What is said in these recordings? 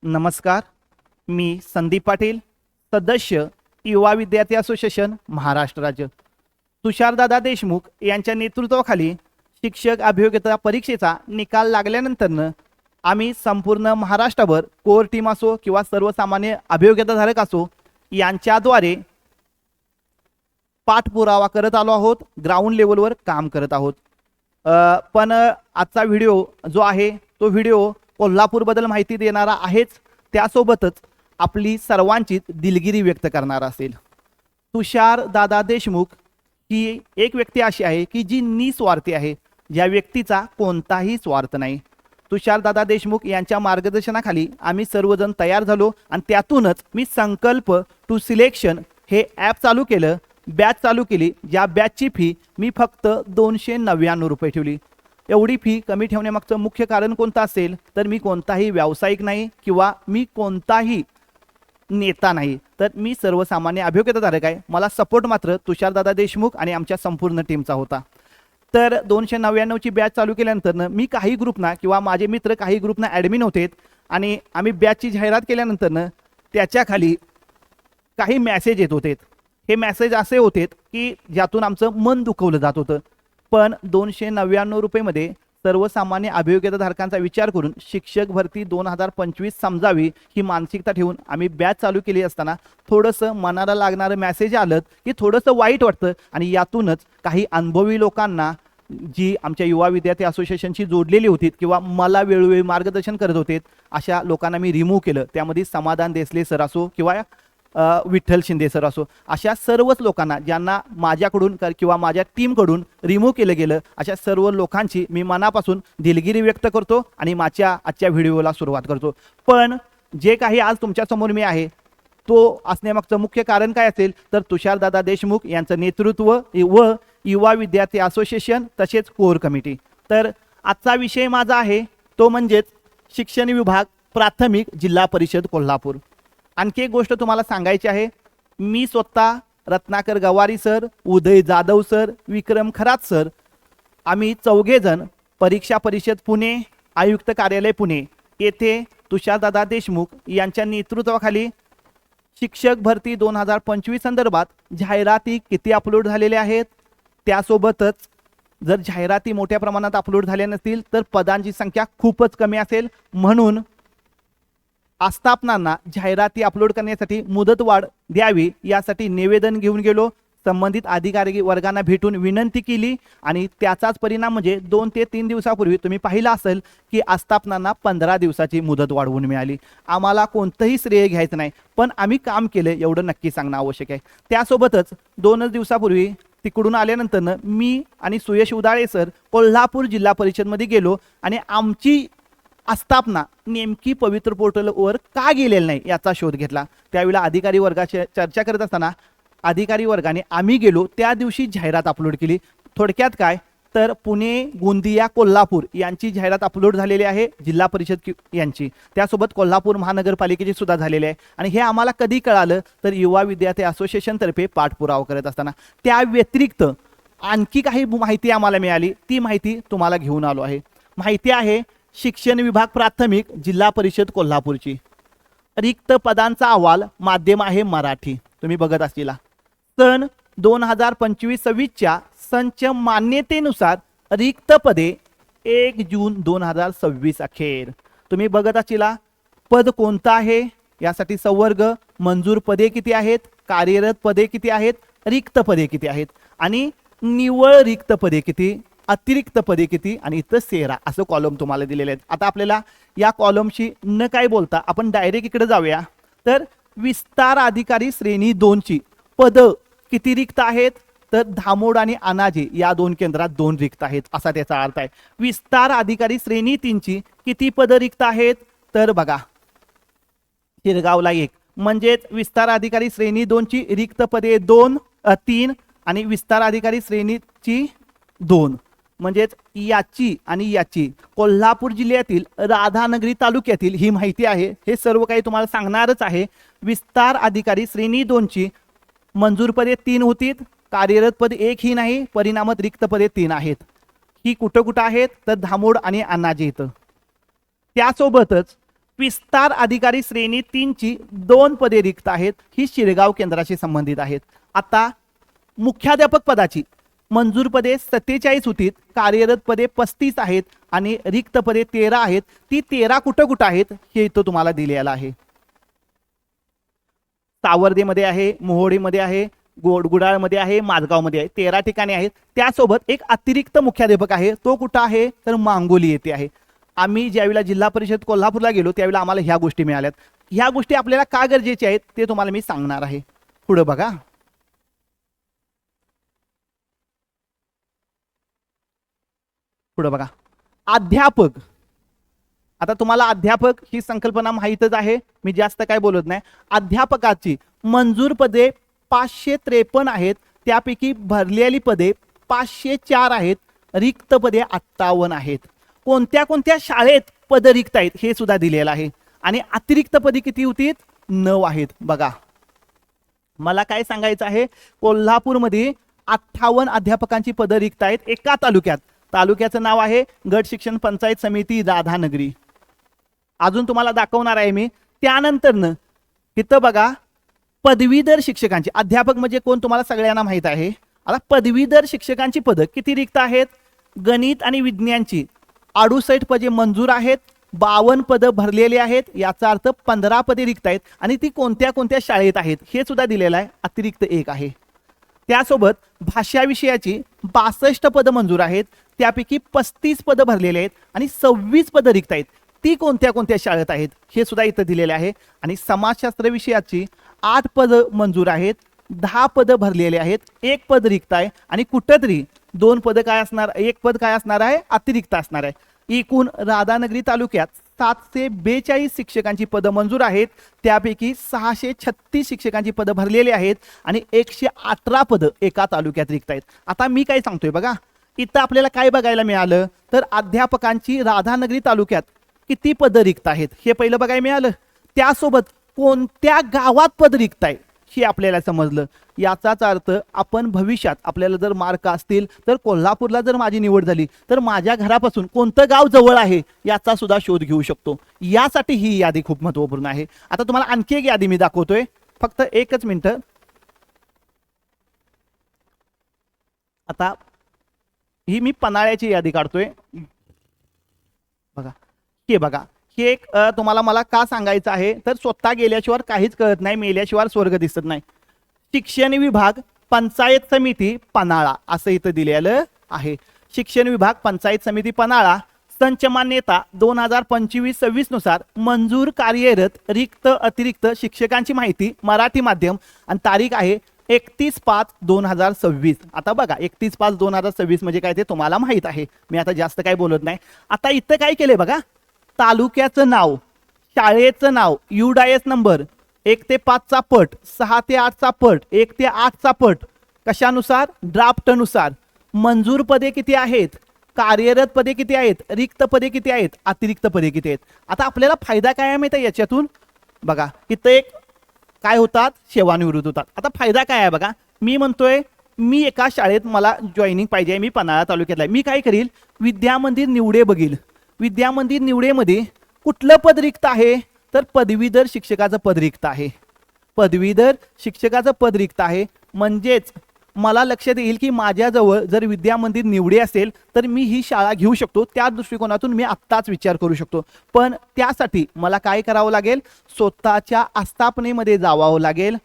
नमस्कार. मी संदीप पाटील, सदस्य युवा विद्यार्थी असोसिएशन महाराष्ट्र राज्य. तुषारदादा देशमुख यांच्या नेतृत्वाखाली शिक्षक अभियोग्यता परीक्षेचा निकाल लागल्यानंतर आम्ही संपूर्ण महाराष्ट्रभर कोर टीम असो किंवा सर्वसामान्य अभियोग्यताधारक असो यांच्याद्वारे पाठपुरावा करत आलो आहोत, ग्राउंड लेवलवर काम करत आहोत. पण आजचा व्हिडिओ जो आहे तो व्हिडिओ कोल्हापूरबद्दल माहिती देणारा आहेच, त्यासोबतच आपली सर्वांचीच दिलगिरी व्यक्त करणारा असेल. तुषार दादा देशमुख ही एक व्यक्ती अशी आहे की जी निस्वार्थी आहे, ज्या व्यक्तीचा कोणताही स्वार्थ नाही. तुषारदादा देशमुख यांच्या मार्गदर्शनाखाली आम्ही सर्वजण तयार झालो आणि त्यातूनच मी संकल्प टू सिलेक्शन हे ॲप चालू केलं, बॅच चालू केली. ज्या बॅचची फी मी फक्त 299 रुपये ठेवली. एवढी फी कमी ठेवण्यामागचं मुख्य कारण कोणतं असेल तर मी कोणताही व्यावसायिक नाही किंवा मी कोणताही नेता नाही, तर मी सर्वसामान्य अभियोग्यताधारक आहे. मला सपोर्ट मात्र तुषारदादा देशमुख आणि आमच्या संपूर्ण टीमचा होता. तर 299ची बॅच चालू केल्यानंतर मी काही ग्रुपना किंवा माझे मित्र काही ग्रुपना ॲडमिन होते आणि आम्ही बॅचची जाहिरात केल्यानंतर त्याच्याखाली काही मेसेज येत होते. हे मेसेज असे होते की ज्यातून आमचं मन दुखवलं जात होतं. पण 299 रुपयेमध्ये सर्वसामान्य अभियोग्यताधारकांचा विचार करून शिक्षक भरती 2025 समजावी ही मानसिकता ठेवून आम्ही बॅच चालू केली असताना थोडंसं मनाला लागणारं मेसेज आलं की थोडंसं वाईट वाटतं. आणि यातूनच काही अनुभवी लोकांना जी आमच्या युवा विद्यार्थी असोसिएशनशी जोडलेली होती किंवा मला वेळोवेळी मार्गदर्शन करत होते अशा लोकांना मी रिमूव्ह केलं. त्यामध्ये समाधान देसले सर असो किंवा विठ्ठल शिंदे सर असो, अशा सर्वच लोकांना ज्यांना माझ्याकडून किंवा माझ्या टीमकडून रिमूव्ह केलं गेलं, अशा सर्व लोकांची मी मनापासून दिलगिरी व्यक्त करतो आणि माझ्या आजच्या व्हिडिओला सुरुवात करतो. पण जे काही आज तुमच्यासमोर मी आहे तो असण्यामागचं मुख्य कारण काय असेल तर तुषारदादा देशमुख यांचं नेतृत्व व युवा विद्यार्थी असोसिएशन तसेच कोर कमिटी. तर आजचा विषय माझा आहे तो म्हणजेच शिक्षण विभाग प्राथमिक जिल्हा परिषद कोल्हापूर. आणखी एक गोष्ट तुम्हाला सांगायची आहे. मी स्वतः रत्नाकर गवारी सर, उदय जाधव सर, विक्रम खरात सर, आम्ही चौघेजण परीक्षा परिषद पुणे, आयुक्त कार्यालय पुणे येथे तुषारदादा देशमुख यांच्या नेतृत्वाखाली शिक्षक भरती 2025 संदर्भात जाहिराती किती अपलोड झालेल्या आहेत, त्यासोबतच जर जाहिराती मोठ्या प्रमाणात अपलोड झाल्या नसतील तर पदांची संख्या खूपच कमी असेल, म्हणून आस्थापनांना जाहिराती अपलोड करण्यासाठी मुदतवाढ द्यावी यासाठी निवेदन घेऊन गेलो. संबंधित अधिकारी वर्गांना भेटून विनंती केली आणि त्याचाच परिणाम म्हणजे 2 ते 3 दिवसापूर्वी तुम्ही पाहिलं असेल की आस्थापनांना 15 दिवसाची मुदत वाढवून मिळाली. आम्हाला कोणतंही श्रेय घ्यायचं नाही, पण आम्ही काम केलं एवढं नक्की सांगणं आवश्यक आहे. त्यासोबतच 2 दिवसापूर्वी तिकडून आल्यानंतर मी आणि सुयश उदाळे सर कोल्हापूर जिल्हा परिषदमध्ये गेलो आणि आमची आस्थापना नेमकी पवित्र पोर्टलवर का गेलेलं नाही याचा शोध घेतला. त्यावेळेला अधिकारी वर्गाची चर्चा करत असताना अधिकारी वर्गाने आम्ही गेलो त्या दिवशी जाहिरात अपलोड केली. थोडक्यात काय तर पुणे, गोंदिया, कोल्हापूर यांची जाहिरात अपलोड झालेली आहे जिल्हा परिषद यांची, त्यासोबत कोल्हापूर महानगरपालिकेची सुद्धा झालेली आहे. आणि हे आम्हाला कधी कळालं तर युवा विद्यार्थी असोसिएशनतर्फे पाठपुरावा करत असताना. त्या व्यतिरिक्त आणखी काही माहिती आम्हाला मिळाली, ती माहिती तुम्हाला घेऊन आलो आहे. माहिती आहे शिक्षण विभाग प्राथमिक जिल्हा परिषद कोल्हापूरची. रिक्त पदांचा अहवाल माध्यम आहे मराठी, तुम्ही बघत असलेला. सन 2025-26च्या संच मान्यतेनुसार रिक्त पदे 1 जून 2026 अखेर. तुम्ही बघत असलेला पद कोणतं आहे यासाठी संवर्ग, मंजूर पदे किती आहेत, कार्यरत पदे किती आहेत, रिक्त पदे किती आहेत आणि निव्वळ रिक्त पदे किती, अतिरिक्त पदे किती आणि इथं 13 असं कॉलम तुम्हाला दिलेले आहेत. आता आपल्याला या कॉलमशी न काय बोलता आपण डायरेक्ट इकडे जाऊया. तर विस्तार अधिकारी श्रेणी 2ची पद किती रिक्त आहेत तर धामोड आणि अनाजी या 2 केंद्रात 2 रिक्त आहेत असा त्याचा अर्थ आहे. विस्तार अधिकारी श्रेणी 3ची किती पद रिक्त आहेत तर बघा शिरगावला 1, म्हणजेच विस्तार अधिकारी श्रेणी 2ची रिक्त पदे 3 आणि विस्तार अधिकारी श्रेणीची 2, म्हणजेच याची आणि याची कोल्हापूर जिल्ह्यातील राधानगरी तालुक्यातील ही माहिती आहे. हे सर्व काही तुम्हाला सांगणारच आहे. विस्तार अधिकारी श्रेणी 2ची मंजूर पदे 3 होती, कार्यरत पद 1 ही नाही, परिणामात रिक्त पदे 3 आहेत. ही कुठं कुठं आहेत तर धामोड आणि अनाजी इथं. त्यासोबतच विस्तार अधिकारी श्रेणी 3 ची 2 पदे रिक्त आहेत, ही शिरगाव केंद्राशी संबंधित आहेत. आता मुख्याध्यापक पदाची मंजूर पदे 47 होतीत, कार्यरत पदे 35 आहेत आणि रिक्त पदे 13 आहेत. ती 13 कुठं कुठं आहेत हे इथं तुम्हाला दिलेलं आहे. सावर्डेमध्ये आहे, मोहोळीमध्ये आहे, गुडाळमध्ये आहे, माझगावमध्ये आहे, 13 ठिकाणी आहेत. त्यासोबत एक अतिरिक्त मुख्याध्यापक आहे, तो कुठं आहे तर मांगोली येथे आहे. आम्ही ज्यावेळेला जिल्हा परिषद कोल्हापूरला गेलो त्यावेळेला आम्हाला ह्या गोष्टी मिळाल्यात. ह्या गोष्टी आपल्याला का गरजेच्या आहेत ते तुम्हाला मी सांगणार आहे. पुढे बघा, पुढे बघा, अध्यापक. आता तुम्हाला अध्यापक ही संकल्पना माहीतच आहे, मी जास्त काय बोलत नाही. अध्यापकाची मंजूर पदे 553 आहेत, त्यापैकी भरलेली पदे 504 आहेत, रिक्त पदे 58 आहेत. कोणत्या कोणत्या शाळेत पद रिक्त आहेत हे सुद्धा दिलेलं आहे. आणि अतिरिक्त पदे किती होती? 9 आहेत. बघा, मला काय सांगायचं आहे, कोल्हापूरमध्ये 58 अध्यापकांची पदं रिक्त आहेत एका तालुक्यात. तालुक्याचं नाव आहे गट शिक्षण पंचायत समिती राधानगरी. अजून तुम्हाला दाखवणार आहे मी. त्यानंतर इथं बघा, पदवीधर शिक्षकांची, अध्यापक म्हणजे कोण तुम्हाला सगळ्यांना माहित आहे. आता पदवीधर शिक्षकांची पदं किती रिक्त आहेत? गणित आणि विज्ञानची 68 पदे मंजूर आहेत, 52 पदं भरलेली आहेत. याचा अर्थ 15 पदे रिक्त आहेत आणि ती कोणत्या कोणत्या शाळेत आहेत हे सुद्धा दिलेलं आहे. अतिरिक्त एक आहे. त्यासोबत भाषा विषयाची 62 पदं मंजूर आहेत, त्यापैकी 35 पदं भरलेले आहेत आणि 26 पदं रिक्त आहेत. ती कोणत्या कोणत्या शाळेत आहेत हे सुद्धा इथं दिलेले आहे. आणि समाजशास्त्र विषयाची 8 पदं मंजूर आहेत, 10 पदं भरलेले आहेत, 1 पद रिक्त आहे आणि कुठंतरी 2 पदं काय असणार, 1 पद काय असणार आहे, अतिरिक्त असणार आहे. एकूण राधानगरी तालुक्यात 742 शिक्षकांची पदं मंजूर आहेत, त्यापैकी 636 शिक्षकांची पदं भरलेली आहेत आणि 118 पदं एका तालुक्यात रिक्त आहेत. आता मी काय सांगतोय बघा, इथं आपल्याला काय बघायला मिळालं तर अध्यापकांची राधानगरी तालुक्यात किती पदं रिक्त आहेत हे पहिलं बघायला मिळालं. त्यासोबत कोणत्या गावात पद रिक्त आहे हे आपल्याला समजलं. याचाच अर्थ आपण भविष्यात आपल्याला जर मार्क असतील तर कोल्हापूरला जर माझी निवड झाली तर माझ्या घरापासून कोणतं गाव जवळ आहे याचा सुद्धा शोध घेऊ शकतो. यासाठी ही यादी खूप महत्त्वपूर्ण आहे. आता तुम्हाला आणखी एक यादी मी दाखवतोय, फक्त एकच मिनिट. आता ही मी पन्हाळ्याची यादी काढतोय. बघा, हे बघा, हे एक तुम्हाला मला का सांगायचं आहे तर स्वतः गेल्याशिवाय काहीच कळत नाही, मेल्याशिवाय स्वर्ग दिसत नाही. शिक्षण विभाग पंचायत समिती पन्हाळा असं इथं दिलेलं आहे. शिक्षण विभाग पंचायत समिती पन्हाळा संच मान्यता 2025-26 नुसार मंजूर कार्यरत रिक्त अतिरिक्त शिक्षकांची माहिती मराठी माध्यम आणि तारीख आहे 31/5/2026. आता बघा, 31/5/2026 म्हणजे काय ते तुम्हाला माहित आहे, मी आता जास्त काय बोलत नाही. आता इथं काय केलंय बघा, तालुक्याचं नाव, शाळेचं नाव, युडायस नंबर 1 ते 5 चा पट, 6 ते 8 चा पट, 1 ते 8 चा पट, कशानुसार, ड्राफ्टनुसार. मंजूर पदे किती आहेत, कार्यरत पदे किती आहेत, रिक्त पदे किती आहेत, अतिरिक्त पदे किती आहेत. आता आपल्याला फायदा काय माहिती आहे याच्यातून? बघा, इथं एक काय होतात, सेवानिवृत्त होतात. आता फायदा काय आहे बघा, मी म्हणतोय मी एका शाळेत मला जॉईनिंग पाहिजे, मी पन्हाळा तालुक्यातला आहे, मी काय करील, विद्यामंदिर निवडे बघील. विद्यामंदिर निवडेमध्ये कुठलं पद रिक्त आहे तर पदवीधर शिक्षकाचं पद रिक्त आहे. पदवीधर शिक्षकाचं पद रिक्त आहे म्हणजेच मला लक्षात येईल की माझ्याजवळ जर विद्यामंदिर निवडे असेल तर मी ही शाळा घेऊ शकतो. त्या दृष्टिकोनातून मी आत्ताच विचार करू शकतो. पण त्यासाठी मला काय करावं लागेल, स्वतःच्या आस्थापनेमध्ये जावावं लागेल.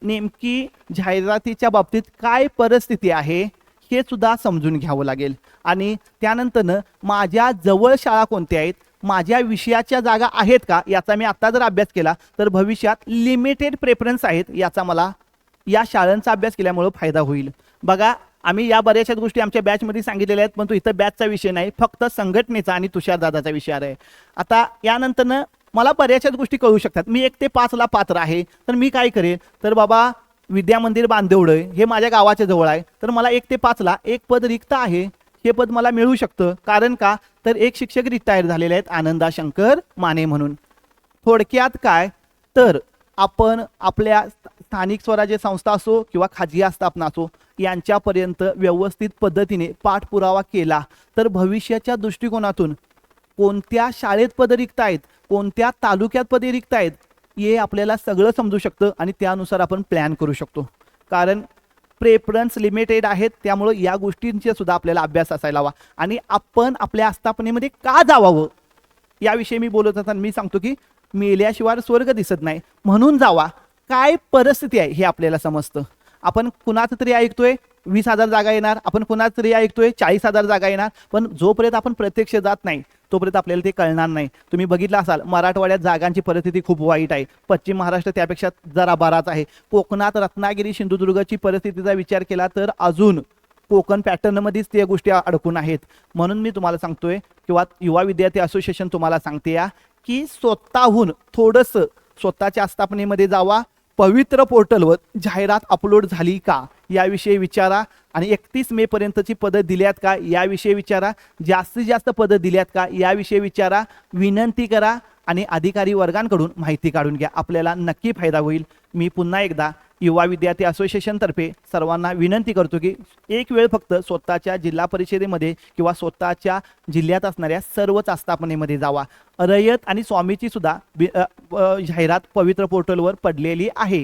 नेमकी जाहिरातीच्या बाबतीत काय परिस्थिती आहे हे सुद्धा समजून घ्यावं लागेल. आणि त्यानंतर माझ्या जवळ शाळा कोणत्या आहेत, माझ्या विषयाच्या जागा आहेत का याचा मी आता जर अभ्यास केला तर भविष्यात लिमिटेड प्रेफरन्स आहेत याचा मला या शाळांचा अभ्यास केल्यामुळे फायदा होईल. बघा, आम्ही या बऱ्याचशा गोष्टी आमच्या बॅचमध्ये सांगितलेल्या आहेत, पण तो इथं बॅचचा विषय नाही, फक्त संघटनेचा आणि तुषारदादाचा विषय आहे. आता यानंतर मला बऱ्याचशाच गोष्टी कळू शकतात. मी 1 ते 5 ला पात्र आहे तर मी काय करेन तर बाबा विद्यामंदिर बांदेवडे हे माझ्या गावाच्या जवळ आहे तर मला 1 ते 5 ला एक पद रिक्त आहे, हे पद मला मिळू शकतं. कारण का तर एक शिक्षक रिटायर झालेले आहेत, आनंदा शंकर माने म्हणून. थोडक्यात काय तर आपण आपल्या स्थानिक स्वराज्य संस्था असो किंवा खाजगी आस्थापना असो यांच्यापर्यंत व्यवस्थित पद्धतीने पाठपुरावा केला तर भविष्याच्या दृष्टिकोनातून कोणत्या शाळेत पदं रिक्त आहेत, कोणत्या तालुक्यात पदे रिक्त आहेत, हे आपल्याला सगळं समजू शकतं आणि त्यानुसार आपण प्लॅन करू शकतो. कारण प्रेफरन्स लिमिटेड आहेत, त्यामुळं या गोष्टींचा सुद्धा आपल्याला अभ्यास असायला हवा. आणि आपण आपल्या आस्थापनेमध्ये का जावावं याविषयी मी बोलत असताना मी सांगतो की मेल्याशिवाय स्वर्ग दिसत नाही, म्हणून जावा. काय परिस्थिती आहे हे आपल्याला समजतं. आपण कुणाचं तरी ऐकतोय 20,000 जागा येणार, आपण कुणाचं तरी ऐकतोय 40,000 जागा येणार, पण जोपर्यंत आपण प्रत्यक्ष जात नाही तोपर्यंत आपल्याला ते कळणार नाही. तुम्ही बघितलं असाल मराठवाड्यात जागांची परिस्थिती खूप वाईट आहे, पश्चिम महाराष्ट्र त्यापेक्षा जरा बराच आहे, कोकणात रत्नागिरी सिंधुदुर्गची परिस्थितीचा विचार केला तर अजून कोकण पॅटर्नमध्येच त्या गोष्टी अडकून आहेत. म्हणून मी तुम्हाला सांगतोय किंवा युवा विद्यार्थी असोसिएशन तुम्हाला सांगते या की स्वतःहून थोडंसं स्वतःच्या आस्थापनेमध्ये जावा, पवित्र पोर्टलवर जाहिरात अपलोड झाली का याविषयी विचारा, आणि 31 मे पर्यंतची पदं दिल्यात का याविषयी विचारा, जास्तीत जास्त पदं दिल्यात का याविषयी विचारा, विनंती करा आणि अधिकारी वर्गांकडून माहिती काढून घ्या. आपल्याला नक्की फायदा होईल. मी पुन्हा एकदा युवा विद्यार्थी असोसिएशनतर्फे सर्वांना विनंती करतो की एक वेळ फक्त स्वतःच्या जिल्हा परिषदेमध्ये किंवा स्वतःच्या जिल्ह्यात असणाऱ्या सर्वच आस्थापनेमध्ये जावा. रयत आणि स्वामीची सुद्धा जाहिरात पवित्र पोर्टलवर पडलेली आहे,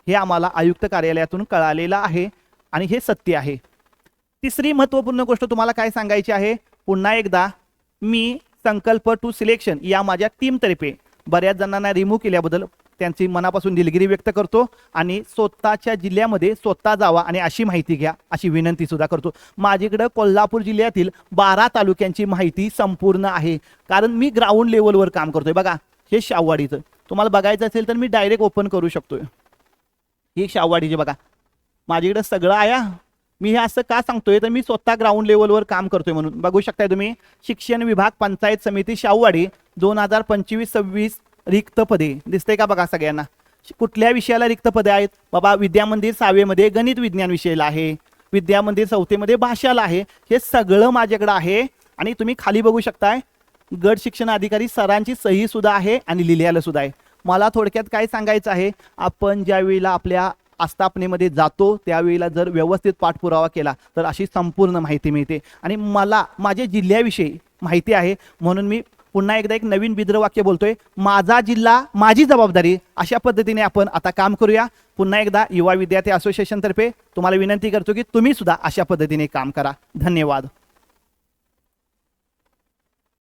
हे आम्हाला आयुक्त कार्यालयातून कळालेलं आहे आणि हे सत्य आहे. तिसरी महत्त्वपूर्ण गोष्ट तुम्हाला काय सांगायची आहे, पुन्हा एकदा मी संकल्प टू सिलेक्शन या माझ्या टीमतर्फे बऱ्याच जणांना रिमूव्ह केल्याबद्दल त्यांची मनापासून दिलगिरी व्यक्त करतो आणि स्वतःच्या जिल्ह्यामध्ये स्वतः जावा आणि अशी माहिती घ्या अशी विनंती सुद्धा करतो. माझ्याकडं कोल्हापूर जिल्ह्यातील 12 तालुक्यांची माहिती संपूर्ण आहे, कारण मी ग्राउंड लेवलवर काम करतोय. बघा हे शाहूवाडीचं तुम्हाला बघायचं असेल तर मी डायरेक्ट ओपन करू शकतोय. ही शाहूवाडीचे बघा माझ्याकडे सगळं आहे. मी हे असं का सांगतोय तर मी स्वतः ग्राउंड लेवलवर काम करतोय म्हणून. बघू शकताय तुम्ही शिक्षण विभाग पंचायत समिती शाहूवाडी 2025-26 रिक्त पदे दिसते का बघा सगळ्यांना. कुठल्या विषयाला रिक्त पदे आहेत बाबा, विद्यामंदिर 6वीमध्ये गणित विज्ञान विषयाला आहे, विद्यामंदिर 4थीमध्ये भाषाला आहे, हे सगळं माझ्याकडे आहे. आणि तुम्ही खाली बघू शकताय गट शिक्षण अधिकारी सरांची सही सुद्धा आहे आणि लिहिलेलं सुद्धा आहे. मला थोडक्यात काय सांगायचं आहे, आपण ज्या वेळेला आपल्या आस्थापनेमध्ये जातो त्यावेळेला जर व्यवस्थित पाठपुरावा केला तर अशी संपूर्ण माहिती मिळते. आणि मला माझ्या जिल्ह्याविषयी माहिती आहे म्हणून मी पुन्हा एकदा एक नवीन बिद्रवाक्य बोलतोय, माझा जिल्हा माझी जबाबदारी. अशा पद्धतीने आपण आता काम करूया. पुन्हा एकदा युवा विद्यार्थी असोसिएशनतर्फे तुम्हाला विनंती करतो की तुम्ही सुद्धा अशा पद्धतीने काम करा. धन्यवाद.